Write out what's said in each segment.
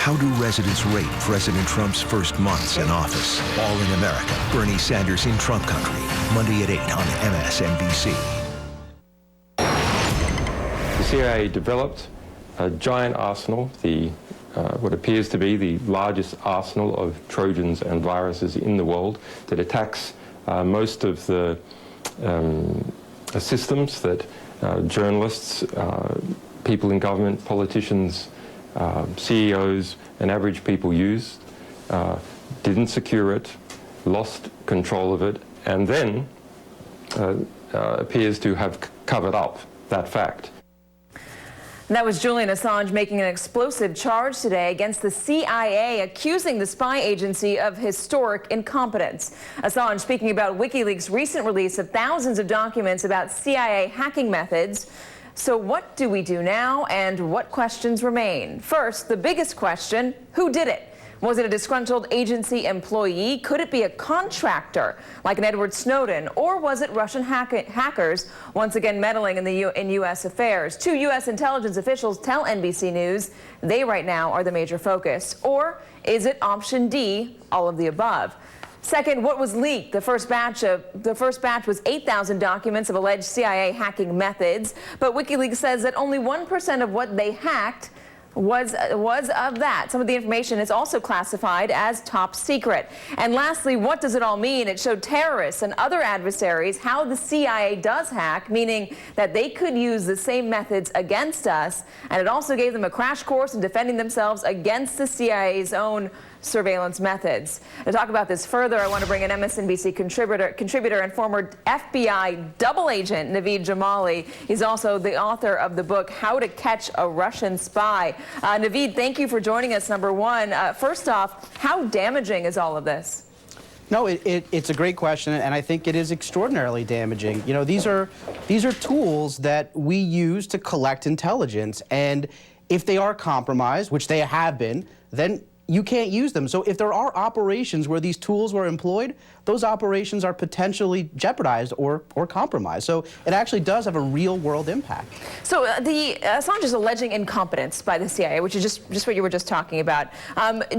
How do residents rate President Trump's first months in office? All in America. Bernie Sanders in Trump country. Monday at 8 on MSNBC. The CIA developed a giant arsenal, what appears to be the largest arsenal of Trojans and viruses in the world that attacks most of the systems that journalists, people in government, politicians, CEOs and average people used, didn't secure it, lost control of it, and then appears to have covered up that fact. That was Julian Assange making an explosive charge today against the CIA, accusing the spy agency of historic incompetence. Assange speaking about WikiLeaks' recent release of thousands of documents about CIA hacking methods. So what do we do now, and what questions remain? First, the biggest question, who did it? Was it a disgruntled agency employee? Could it be a contractor like an Edward Snowden? Or was it Russian hackers once again meddling in U.S. affairs? Two U.S. intelligence officials tell NBC News they right now are the major focus. Or is it option D, all of the above? Second, what was leaked? The first batch was 8,000 documents of alleged CIA hacking methods, but WikiLeaks says that only 1% of what they hacked was of that. Some of the information is also classified as top secret. And lastly, what does it all mean? It showed terrorists and other adversaries how the CIA does hack, meaning that they could use the same methods against us, and it also gave them a crash course in defending themselves against the CIA's own surveillance methods. To talk about this further, I want to bring in MSNBC contributor and former FBI double agent Naveed Jamali. He's also the author of the book How to Catch a Russian Spy. Naveed, thank you for joining us, number one. First off, how damaging is all of this? No, it's a great question, and I think it is extraordinarily damaging. You know, these are tools that we use to collect intelligence, and if they are compromised, which they have been, then you can't use them. So if there are operations where these tools were employed, those operations are potentially jeopardized or compromised. So it actually does have a real-world impact. So Assange is alleging incompetence by the CIA, which is just what you were just talking about.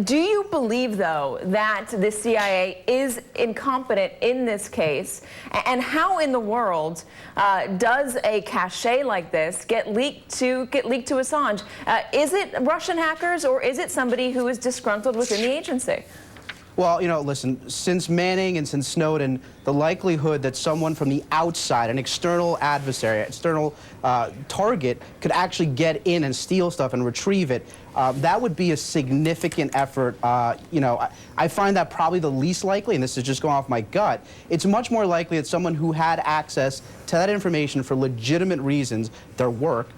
Do you believe, though, that the CIA is incompetent in this case? And how in the world does a cache like this get leaked to Assange? Is it Russian hackers, or is it somebody who is disgruntled within the agency? Well, you know, listen, since Manning and since Snowden, the likelihood that someone from the outside, an external adversary, external target, could actually get in and steal stuff and retrieve it, that would be a significant effort. You know, I find that probably the least likely, and this is just going off my gut. It's much more likely that someone who had access to that information for legitimate reasons, their work,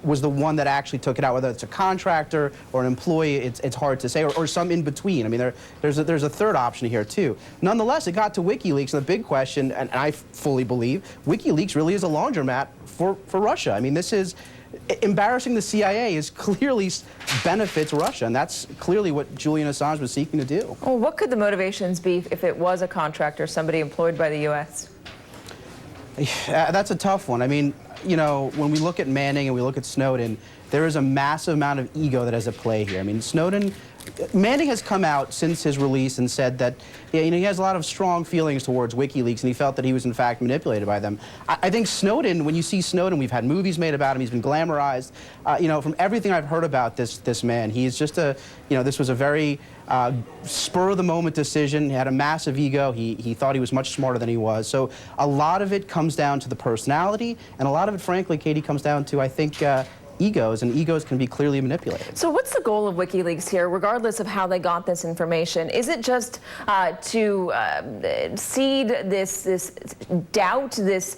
was the one that actually took it out. Whether it's a contractor or an employee, it's hard to say, or some in between. I mean, there's a third option here too. Nonetheless, it got to WikiLeaks, and the big question, and I fully believe, WikiLeaks really is a laundromat for Russia. I mean, this is embarrassing the CIA is clearly benefits Russia, and that's clearly what Julian Assange was seeking to do. Well, what could the motivations be if it was a contractor, somebody employed by the U.S.? That's a tough one. I mean, you know, when we look at Manning and we look at Snowden, there is a massive amount of ego that is at play here. I mean, Manning has come out since his release and said that, you know, he has a lot of strong feelings towards WikiLeaks, and he felt that he was in fact manipulated by them. I think Snowden, when you see Snowden, we've had movies made about him, he's been glamorized. You know, from everything I've heard about this man, he's just you know, this was a very spur-of-the-moment decision. He had a massive ego. He thought he was much smarter than he was. So a lot of it comes down to the personality, and a lot of it, frankly, Katie, comes down to, I think, egos, and egos can be clearly manipulated. So what's the goal of WikiLeaks here, regardless of how they got this information? Is it just to seed this doubt, this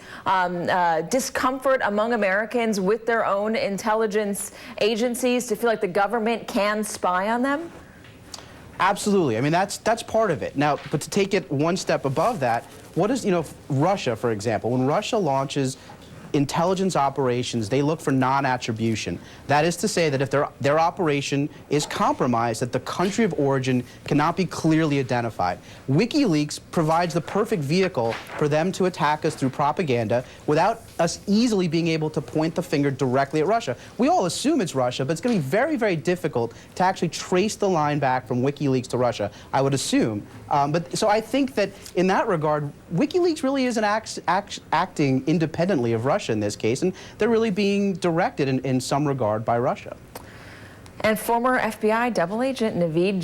discomfort among Americans with their own intelligence agencies, to feel like the government can spy on them? Absolutely. I mean, that's part of it. Now, but to take it one step above that, what is, you know, Russia, for example, when Russia launches intelligence operations, they look for non-attribution. That is to say that if their operation is compromised, that the country of origin cannot be clearly identified. WikiLeaks provides the perfect vehicle for them to attack us through propaganda without us easily being able to point the finger directly at Russia. We all assume it's Russia, but it's going to be very, very difficult to actually trace the line back from WikiLeaks to Russia, I would assume. So I think that in that regard, WikiLeaks really isn't acting independently of Russia in this case, and they're really being directed in some regard by Russia. And former FBI double agent Naveed